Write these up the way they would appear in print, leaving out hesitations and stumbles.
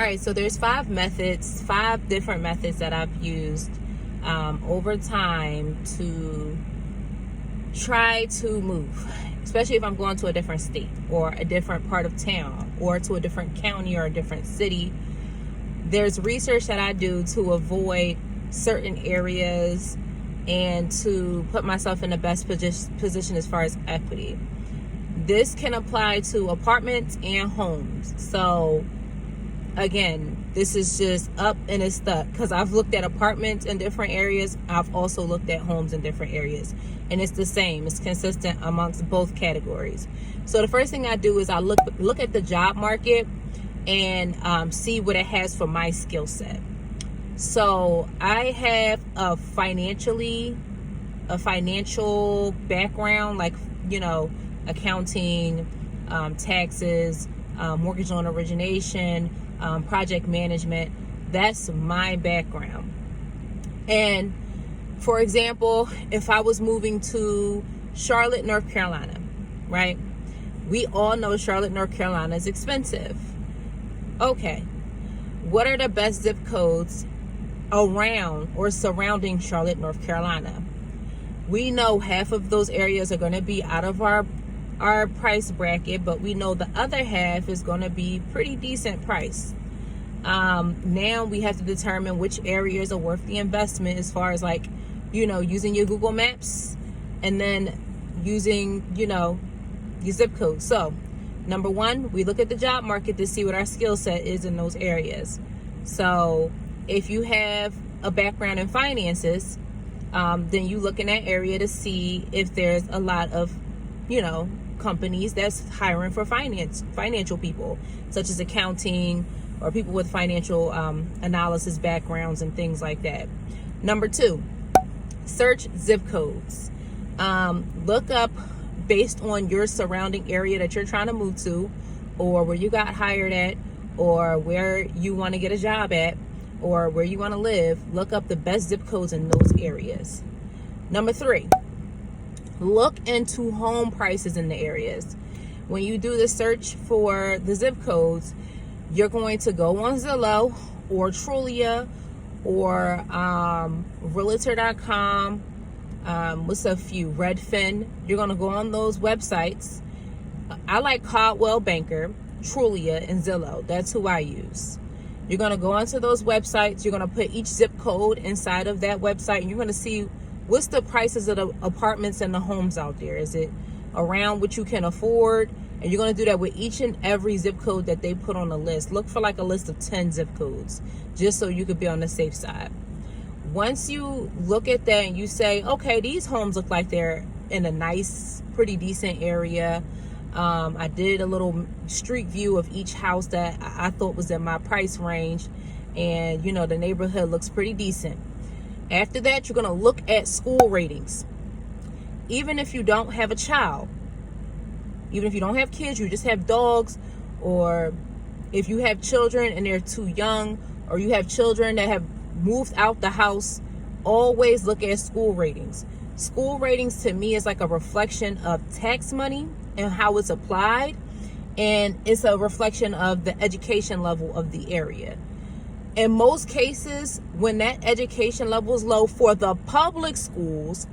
All right, so there's five different methods that I've used over time to try to move, especially if I'm going to a different state or a different part of town or to a different county or a different city. There's research that I do to avoid certain areas and to put myself in the best position as far as equity. This can apply to apartments and homes. So again, this is just up and it's stuck because I've looked at apartments in different areas. I've also looked at homes in different areas, and it's the same. It's consistent amongst both categories. So the first thing I do is I look at the job market and see what it has for my skill set. So I have a financial background, like, accounting, taxes, mortgage loan origination, project management. That's my background. And for example, if I was moving to Charlotte, North Carolina, right? We all know Charlotte, North Carolina is expensive. Okay. What are the best zip codes around or surrounding Charlotte, North Carolina? We know half of those areas are going to be out of our price bracket, but we know the other half is going to be pretty decent price. Now we have to determine which areas are worth the investment as far as using your Google Maps and then using, your zip code. So number one, we look at the job market to see what our skill set is in those areas. So if you have a background in finances, then you look in that area to see if there's a lot of, companies that's hiring for financial people, such as accounting or people with financial analysis backgrounds and things like that. Number two, search zip codes. Look up based on your surrounding area that you're trying to move to, or where you got hired at, or where you want to get a job at, or where you want to live. Look up the best zip codes in those areas. Number three, look into home prices in the areas. When you do the search for the zip codes, you're going to go on Zillow or Trulia or Realtor.com. What's a few? Redfin. You're going to go on those websites. I like Coldwell Banker, Trulia, and Zillow. That's who I use. You're going to go onto those websites. You're going to put each zip code inside of that website, and you're going to see what's the prices of the apartments and the homes out there. Is it around what you can afford? And you're going to do that with each and every zip code that they put on the list. Look for like a list of 10 zip codes, just so you could be on the safe side. Once you look at that and you say, okay, these homes look like they're in a nice, pretty decent area. I did a little street view of each house that I thought was in my price range. And, the neighborhood looks pretty decent. After that, you're going to look at school ratings. Even if you don't have a child, even if you don't have kids, you just have dogs, or if you have children and they're too young, or you have children that have moved out the house, always look at school ratings. School ratings to me is like a reflection of tax money and how it's applied, and it's a reflection of the education level of the area. In most cases, when that education level is low for the public schools,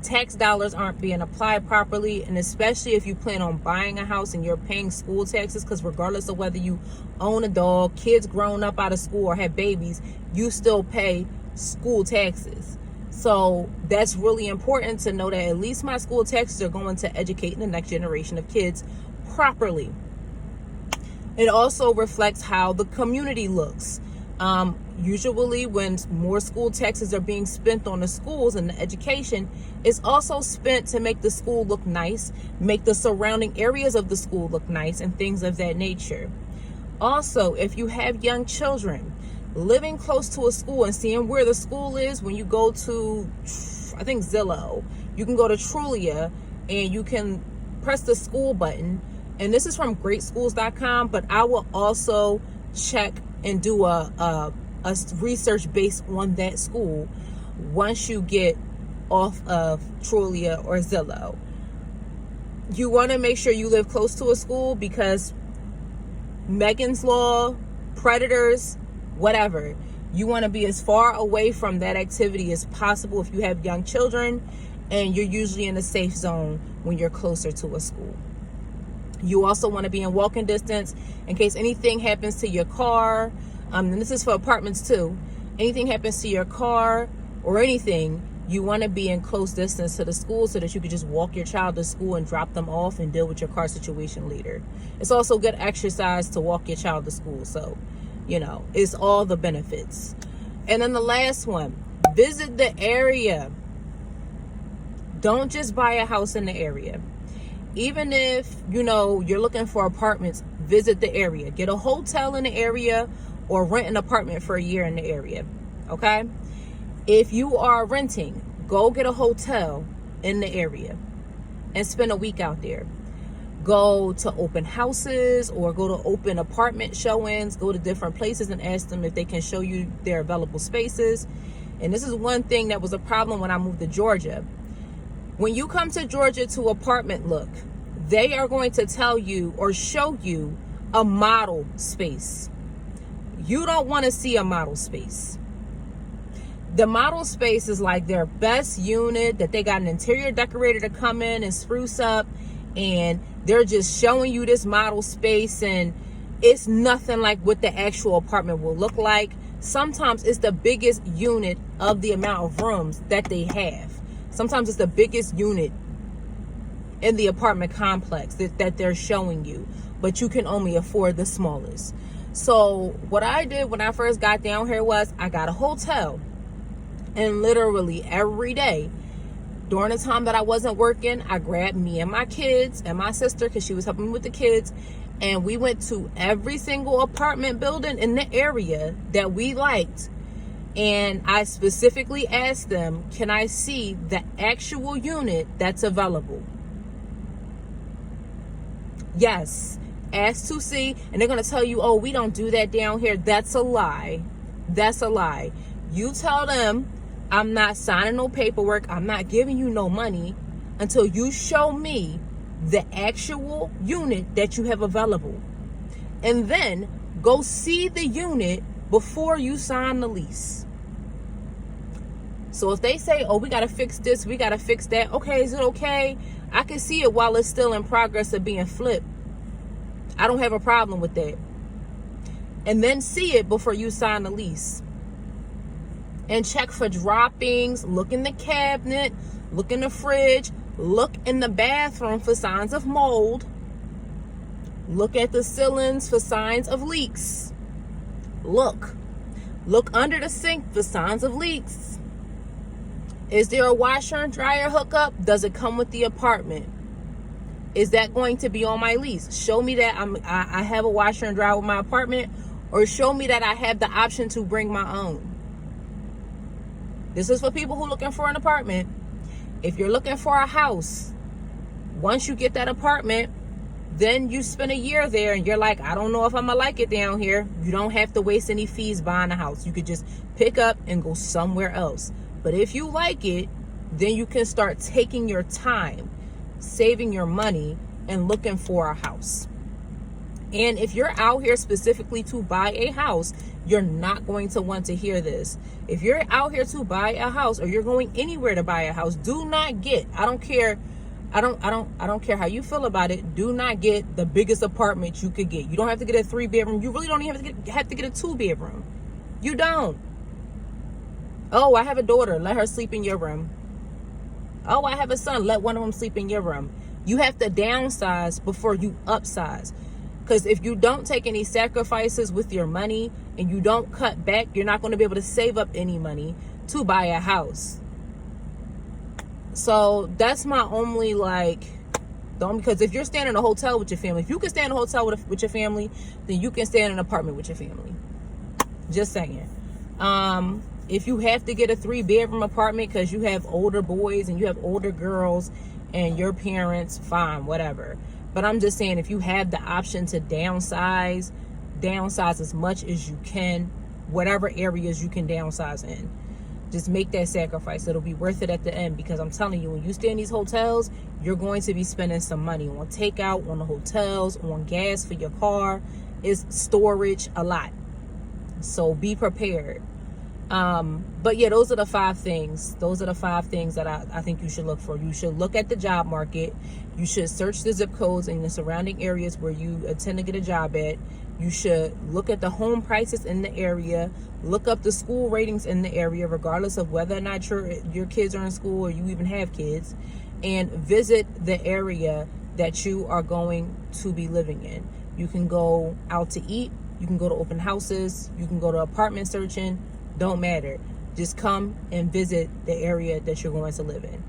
tax dollars aren't being applied properly, and especially if you plan on buying a house and you're paying school taxes, because regardless of whether you own a dog, kids grown up out of school, or have babies, you still pay school taxes. So that's really important to know that at least my school taxes are going to educate the next generation of kids properly. It also reflects how the community looks. Usually when more school taxes are being spent on the schools and the education, it's also spent to make the school look nice, make the surrounding areas of the school look nice, and things of that nature. Also, if you have young children, living close to a school and seeing where the school is, when you go to, I think, Zillow, you can go to Trulia and you can press the school button. And this is from greatschools.com, but I will also check and do a research based on that school once you get off of Trulia or Zillow. You want to make sure you live close to a school, because Megan's Law predators, whatever. You want to be as far away from that activity as possible if you have young children, and you're usually in a safe zone when you're closer to a school. You also want to be in walking distance in case anything happens to your car. And this is for apartments too. Anything happens to your car or anything, you want to be in close distance to the school so that you can just walk your child to school and drop them off and deal with your car situation later. It's also good exercise to walk your child to school. So, it's all the benefits. And then the last one, visit the area. Don't just buy a house in the area. Even if, you're looking for apartments, visit the area. Get a hotel in the area or rent an apartment for a year in the area. Okay? If you are renting, go get a hotel in the area and spend a week out there. Go to open houses or go to open apartment showings. Go to different places and ask them if they can show you their available spaces. And this is one thing that was a problem when I moved to Georgia. When you come to Georgia to Apartment Look, they are going to tell you or show you a model space. You don't want to see a model space. The model space is like their best unit that they got an interior decorator to come in and spruce up, and they're just showing you this model space, and it's nothing like what the actual apartment will look like. Sometimes it's the biggest unit of the amount of rooms that they have. Sometimes it's the biggest unit in the apartment complex that they're showing you, but you can only afford the smallest. So what I did when I first got down here was I got a hotel, and literally every day during the time that I wasn't working, I grabbed me and my kids and my sister, because she was helping me with the kids, and we went to every single apartment building in the area that we liked. And I specifically asked them, can I see the actual unit that's available? Yes, ask to see. And they're going to tell you, oh, we don't do that down here. That's a lie. That's a lie. You tell them, I'm not signing no paperwork. I'm not giving you no money until you show me the actual unit that you have available. And then go see the unit before you sign the lease. So if they say, oh, we got to fix this, we got to fix that. Okay, is it okay? I can see it while it's still in progress of being flipped. I don't have a problem with that. And then see it before you sign the lease. And check for droppings. Look in the cabinet. Look in the fridge. Look in the bathroom for signs of mold. Look at the ceilings for signs of leaks. Look under the sink for signs of leaks. Is there a washer and dryer hookup? Does it come with the apartment? Is that going to be on my lease? Show me that I have a washer and dryer with my apartment, or show me that I have the option to bring my own. This is for people who are looking for an apartment. If you're looking for a house, once you get that apartment, then you spend a year there and you're like, I don't know if I'm gonna like it down here. You don't have to waste any fees buying a house. You could just pick up and go somewhere else. But if you like it, then you can start taking your time, saving your money, and looking for a house. And if you're out here specifically to buy a house, you're not going to want to hear this. If you're out here to buy a house, or you're going anywhere to buy a house, do not get, I don't care how you feel about it, do not get the biggest apartment you could get. You don't have to get a 3-bedroom. You really don't even have to get a 2-bedroom. You don't. Oh, I have a daughter. Let her sleep in your room. Oh, I have a son. Let one of them sleep in your room. You have to downsize before you upsize. Because if you don't take any sacrifices with your money and you don't cut back, you're not going to be able to save up any money to buy a house. So that's my only because if you're staying in a hotel with your family, if you can stay in a hotel with your family, then you can stay in an apartment with your family. Just saying. If you have to get a 3-bedroom apartment because you have older boys and you have older girls and your parents, fine, whatever. But I'm just saying, if you have the option to downsize as much as you can, whatever areas you can downsize in. Just make that sacrifice. It'll be worth it at the end, because I'm telling you, when you stay in these hotels, you're going to be spending some money on takeout, on the hotels, on gas for your car. It's storage, a lot. So be prepared. But yeah, those are the 5 things. Those are the 5 things that I think you should look for. You should look at the job market. You should search the zip codes in the surrounding areas where you intend to get a job at. You should look at the home prices in the area. Look up the school ratings in the area, regardless of whether or not your kids are in school or you even have kids. And visit the area that you are going to be living in. You can go out to eat. You can go to open houses. You can go to apartment searching. Don't matter. Just come and visit the area that you're going to live in.